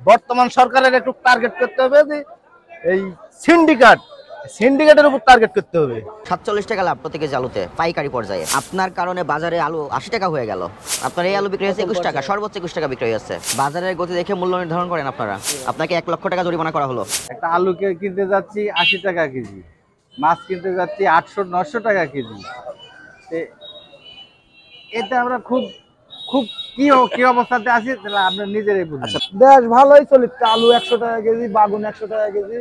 বর্তমান সরকারের একটু টার্গেট করতে হবে যে এই সিন্ডিকেটের উপর টার্গেট করতে হবে। ৪৭ টাকা লাভ প্রতি কেজি আলুতে পাইকারি পর্যায়ে। আপনার কারণে বাজারে আলু ৮০ টাকা হয়ে গেল। আপনার এই আলু বিক্রি হয়েছে ২১ টাকা, সর্বোচ্চ ২১ টাকা বিক্রি হয়েছে। বাজারের গতি দেখে মূল্য নির্ধারণ করেন আপনারা। আপনাকে ১ লক্ষ টাকা জরিমানা করা হলো। একটা আলুকে কিনতে যাচ্ছি ৮০ টাকা কেজি, মাছ কিনতে যাচ্ছি ৮০০-৯০০ টাকা কেজি। এতে আমরা খুব খুব কি অবস্থাতে আছি তাহলে আপনি নিজেরাই বুঝুন। দেশ ভালোই চলছে, আলু ১০০ টাকা কেজি, বাগুন ১০০ টাকা কেজি।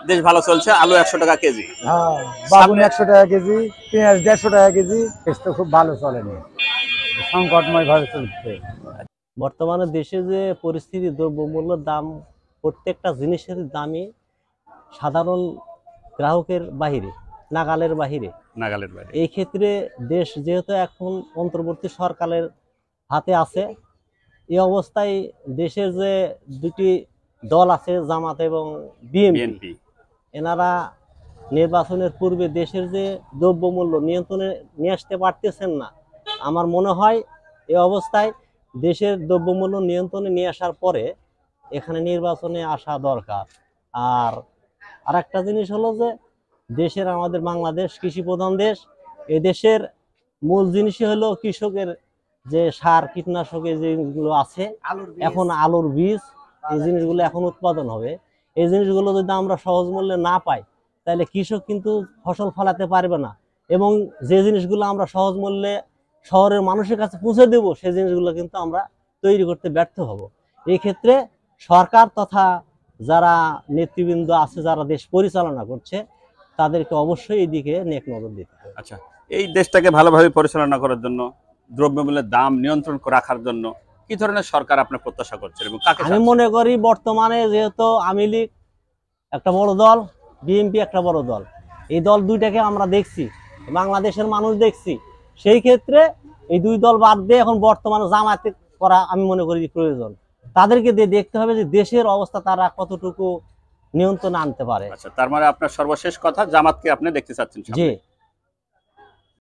দেশ ভালো চলছে, আলু ১০০ টাকা কেজি, হ্যাঁ, বাগুন ১০০ টাকা কেজি, পেঁয়াজ ১৫০ টাকা কেজি। দেশ তো খুব ভালো চলেনি, সংকটময় ভাবে চলছে। বর্তমানে দেশে যে পরিস্থিতি, দ্রব্যমূল্যের দাম, প্রত্যেকটা জিনিসের দামই সাধারণ গ্রাহকের বাহিরে, নাগালের বাহিরে। এই ক্ষেত্রে দেশ যেহেতু এখন অন্তর্বর্তী সরকারের হাতে আছে, এই অবস্থায় দেশের যে দুটি দল আছে, জামাত এবং বিএনপি, এনারা নির্বাচনের পূর্বে দেশের যে দ্রব্যমূল্য নিয়ন্ত্রণে নিয়ে আসতে পারতেছেন না। আমার মনে হয় এই অবস্থায় দেশের দ্রব্যমূল্য নিয়ন্ত্রণে নিয়ে আসার পরে এখানে নির্বাচনে আসা দরকার। আর একটা জিনিস হলো যে দেশের, আমাদের বাংলাদেশ কৃষি প্রধান দেশ। এই দেশের মূল জিনিসই হলো কৃষকের যে সার, কীটনাশকের যেগুলো আছে, এখন আলুর বীজ, এই জিনিসগুলো এখন উৎপাদন হবে। এই জিনিসগুলো যদি আমরা সহজ মূল্যে না পাই তাহলে কৃষক কিন্তু ফসল ফলাতে পারবে না, এবং যে জিনিসগুলো আমরা সহজ মূল্যে শহরের মানুষের কাছে পৌঁছে দেব সেই জিনিসগুলো কিন্তু আমরা তৈরি করতে ব্যর্থ হব। এই ক্ষেত্রে সরকার তথা যারা নেতৃবৃন্দ আছে, যারা দেশ পরিচালনা করছে, তাদেরকে অবশ্যই এই দিকে নেক নজর দিতে হবে। আচ্ছা, এই দেশটাকে ভালোভাবে পরিচালনা করার জন্য, দ্রব্যমূল্যের দাম নিয়ন্ত্রণ রাখার জন্য কি ধরনের সরকার আপনি প্রত্যাশা করছেন এবং কাকে? আমি মনে করি বর্তমানে যেহেতু আওয়ামী লীগ একটা বড় দল, বিএনপি একটা বড় দল, এই দল দুইটাকে আমরা দেখছি, বাংলাদেশের মানুষ দেখছি। সেই ক্ষেত্রে এই দুই দল বাদ দিয়ে এখন বর্তমানে জামায়াত করা আমি মনে করি প্রয়োজন। তাদেরকে দিয়ে দেখতে হবে যে দেশের অবস্থা তারা কতটুকু নিয়ন্ত্রণে আনতে পারে। আচ্ছা, তার মানে আপনার সর্বশেষ কথা, জামাতকে আপনি দেখতে চাচ্ছেন? জি।